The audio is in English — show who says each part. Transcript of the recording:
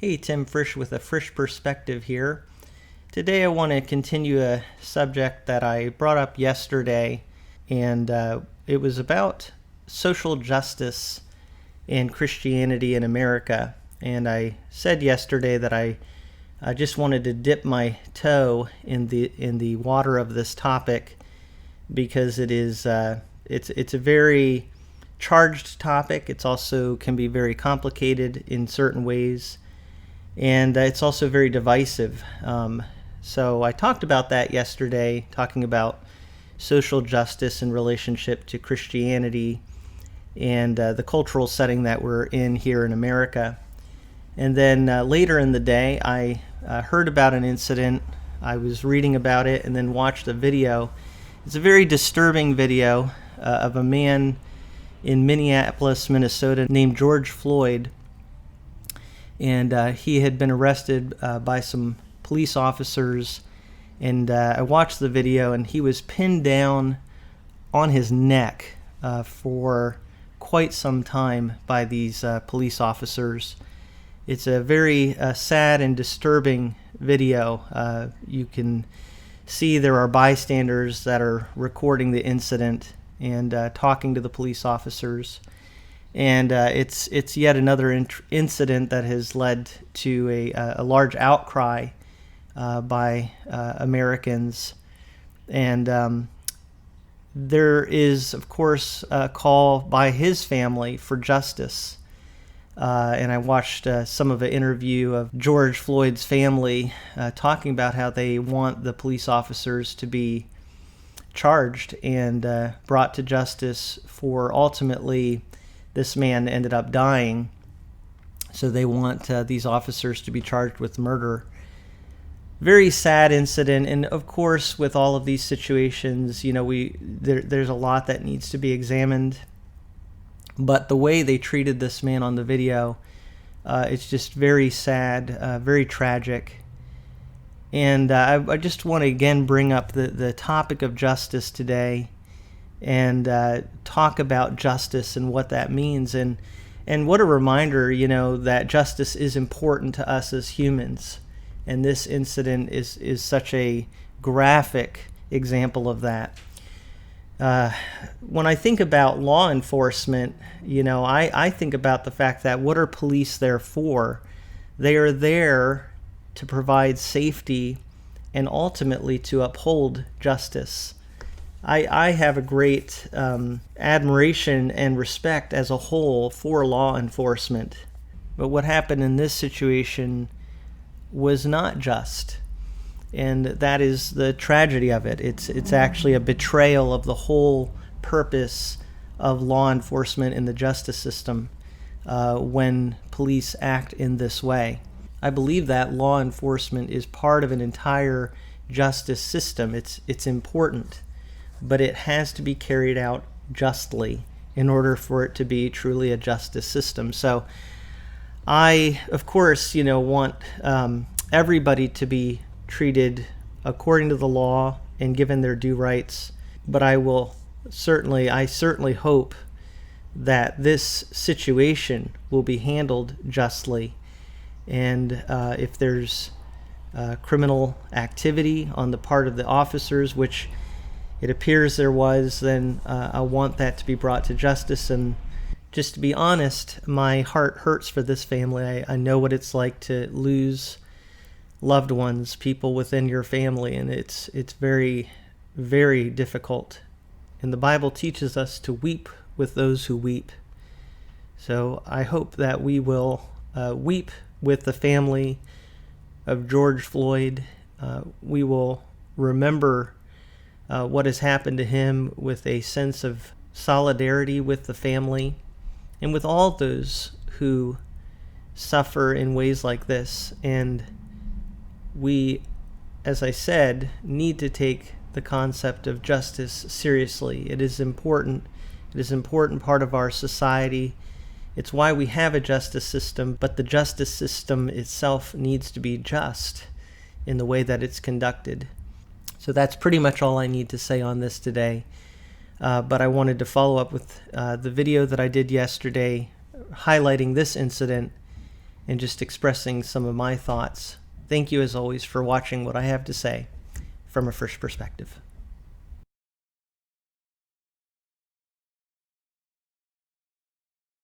Speaker 1: Hey, Tim Frisch with a Frisch Perspective here. Today I want to continue a subject that I brought up yesterday, and it was about social justice and Christianity in America. And I said yesterday that I just wanted to dip my toe in the water of this topic because it is it's a very charged topic. It's also can be very complicated in certain ways. And it's also very divisive. So I talked about that yesterday, talking about social justice in relationship to Christianity and the cultural setting that we're in here in America. And then later in the day, I heard about an incident. I was reading about it and then watched a video. It's a very disturbing video of a man in Minneapolis, Minnesota, named George Floyd. And he had been arrested by some police officers, and I watched the video, and he was pinned down on his neck for quite some time by these police officers. It's a very sad and disturbing video. You can see there are bystanders that are recording the incident and talking to the police officers. And it's yet another incident that has led to a large outcry by Americans. And there is, of course, a call by his family for justice. And I watched some of an interview of George Floyd's family talking about how they want the police officers to be charged and brought to justice for ultimately this man ended up dying, so they want these officers to be charged with murder. Very sad incident, and of course, with all of these situations, you know, there's a lot that needs to be examined. But the way they treated this man on the video, it's just very sad, very tragic. And I just want to again bring up the topic of justice today, and talk about justice and what that means, and what a reminder, you know, that justice is important to us as humans. And this incident is such a graphic example of that. When I think about law enforcement, you know, I think about the fact that what are police there for? They are there to provide safety and ultimately to uphold justice. I have a great admiration and respect as a whole for law enforcement. But what happened in this situation was not just. And that is the tragedy of it. It's actually a betrayal of the whole purpose of law enforcement in the justice system when police act in this way. I believe that law enforcement is part of an entire justice system. It's important. But it has to be carried out justly in order for it to be truly a justice system. So I, of course, you know, want everybody to be treated according to the law and given their due rights. But I certainly hope that this situation will be handled justly. And if there's criminal activity on the part of the officers, which it appears there was, then I want that to be brought to justice. And just to be honest, my heart hurts for this family. I know what it's like to lose loved ones, people within your family, and it's very, very difficult. And the Bible teaches us to weep with those who weep. So I hope that we will weep with the family of George Floyd. We will remember what has happened to him with a sense of solidarity with the family and with all those who suffer in ways like this. And we, as I said, need to take the concept of justice seriously. It is important. It is an important part of our society. It's why we have a justice system, but the justice system itself needs to be just in the way that it's conducted. So that's pretty much all I need to say on this today. But I wanted to follow up with the video that I did yesterday highlighting this incident and just expressing some of my thoughts. Thank you, as always, for watching what I have to say from a Frisch perspective.